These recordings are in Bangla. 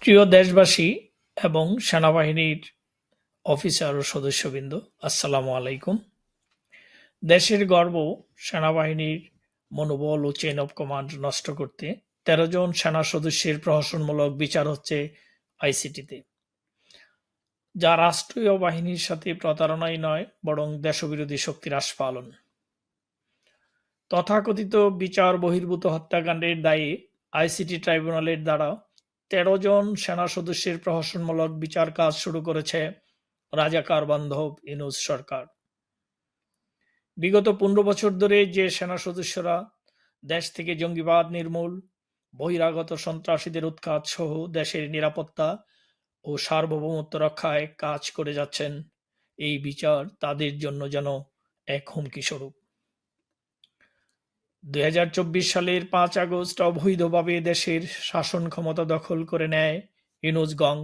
প্রিয় দেশবাসী এবং সেনাবাহিনীর অফিসার ও সদস্যবৃন্দ, আসসালামু আলাইকুম। দেশের গর্ব সেনাবাহিনীর মনোবল ও চেইন অব কমান্ড নষ্ট করতে ১৩ জন সেনা সদস্যের প্রহসনমূলক বিচার হচ্ছে আইসিটিতে, যা রাষ্ট্রীয় বাহিনীর সাথে প্রতারণাই নয় বরং দেশবিরোধী শক্তির আস্ফালন। তথাকথিত বিচার বহির্ভূত হত্যাকাণ্ডের দায়ে আইসিটি ট্রাইব্যুনালের দ্বারা ১৩ জন সেনা সদস্যের প্রহসনমূলক বিচার কাজ শুরু করেছে রাজাকার বান্ধব ইউনূস সরকার। বিগত ১৫ বছর ধরে যে সেনা সদস্যরা দেশ থেকে জঙ্গিবাদ নির্মূল, বহিরাগত সন্ত্রাসীদের উৎখাত সহ দেশের নিরাপত্তা ও সার্বভৌমত্ব রক্ষায় কাজ করে যাচ্ছেন, এই বিচার তাদের জন্য যেন এক হুমকি স্বরূপ। ২০২৪ সালের ৫ আগস্ট অবৈধভাবে দেশের শাসন ক্ষমতা দখল করে নেয় ইউনূস গং।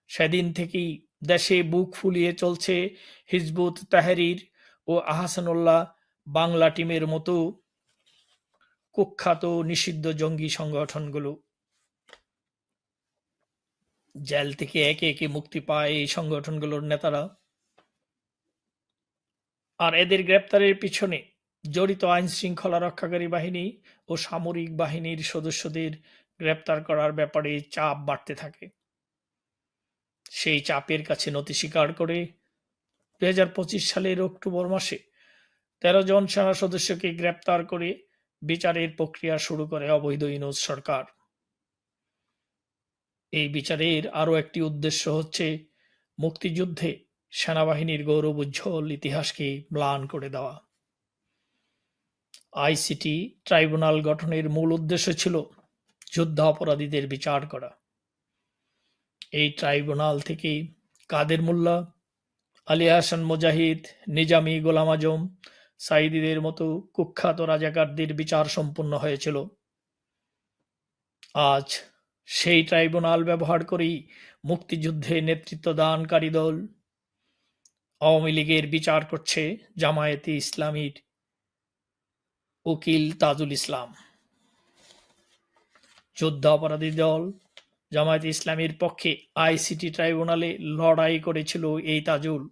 সেদিন থেকেই দেশে বুক ফুলিয়ে চলছে হিজবুত তাহরির ও আহসানুল্লাহ বাংলা টিমের মতো কুখ্যাত নিষিদ্ধ জঙ্গি সংগঠনগুলো। জেল থেকে একে একে মুক্তি পায় এই সংগঠনগুলোর নেতারা, আর এদের গ্রেপ্তারের পিছনে জড়িত আইন শৃঙ্খলা রক্ষাকারী বাহিনী ও সামরিক বাহিনীর সদস্যদের গ্রেপ্তার করার ব্যাপারে চাপ বাড়তে থাকে। সেই চাপের কাছে নতি স্বীকার করে ২০২৫ সালের অক্টোবর মাসে ১৩ জন সেনা সদস্যকে গ্রেপ্তার করে বিচারের প্রক্রিয়া শুরু করে অবৈধ ইউনূস সরকার। এই বিচারের আরও একটি উদ্দেশ্য হচ্ছে মুক্তিযুদ্ধে সেনাবাহিনীর গৌরবোজ্জ্বল ইতিহাসকে ম্লান করে দেওয়া। আইসিটি ট্রাইব্যুনাল গঠনের মূল উদ্দেশ্য ছিল যুদ্ধাপরাধীদের বিচার করা। এই ট্রাইব্যুনাল থেকে কাদের মোল্লা, আলী আহসান মুজাহিদ, নিজামী, গোলাম আজম, সাঈদীদের মতো কুখ্যাত রাজাকারদের বিচার সম্পন্ন হয়েছিল। আজ সেই ট্রাইব্যুনাল ব্যবহার করেই মুক্তিযুদ্ধে নেতৃত্ব দানকারী দল আওয়ামী লীগের বিচার করছে জামায়াতে ইসলামীর উকিল তাজুল ইসলাম। যুদ্ধাপরাধী দল জামায়াতে ইসলামীর পক্ষে আইসিটি ট্রাইব্যুনালে লড়াই করেছিল এই তাজুল।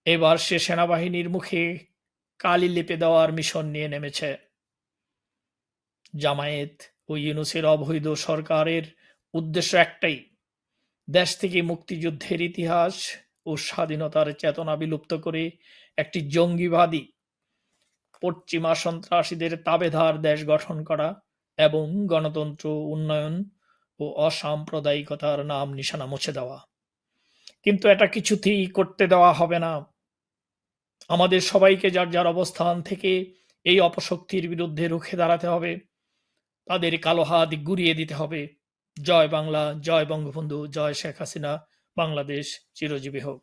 এবার সে সেনাবাহিনীর মুখে কালি লেপে দেওয়ার মিশন নিয়ে নেমেছে। জামায়াত ও ইউনূসের অবৈধ সরকারের উদ্দেশ্য একটাই, দেশ থেকে মুক্তিযুদ্ধের ইতিহাস ও স্বাধীনতার চেতনা বিলুপ্ত করে একটি জঙ্গিবাদী পশ্চিমা সন্ত্রাসীদের তাবেদার দেশ গঠন করা এবং গণতন্ত্র, উন্নয়ন ও অসাম্প্রদায়িকতার নাম নিশানা মুছে দেওয়া। কিন্তু এটা কিছুতেই করতে দেওয়া হবে না। আমাদের সবাইকে যার যার অবস্থান থেকে এই অপশক্তির বিরুদ্ধে রুখে দাঁড়াতে হবে, তাদের কালো হাত গুঁড়িয়ে দিতে হবে। জয় বাংলা, জয় বঙ্গবন্ধু, জয় শেখ হাসিনা, বাংলাদেশ চিরজীবী হোক।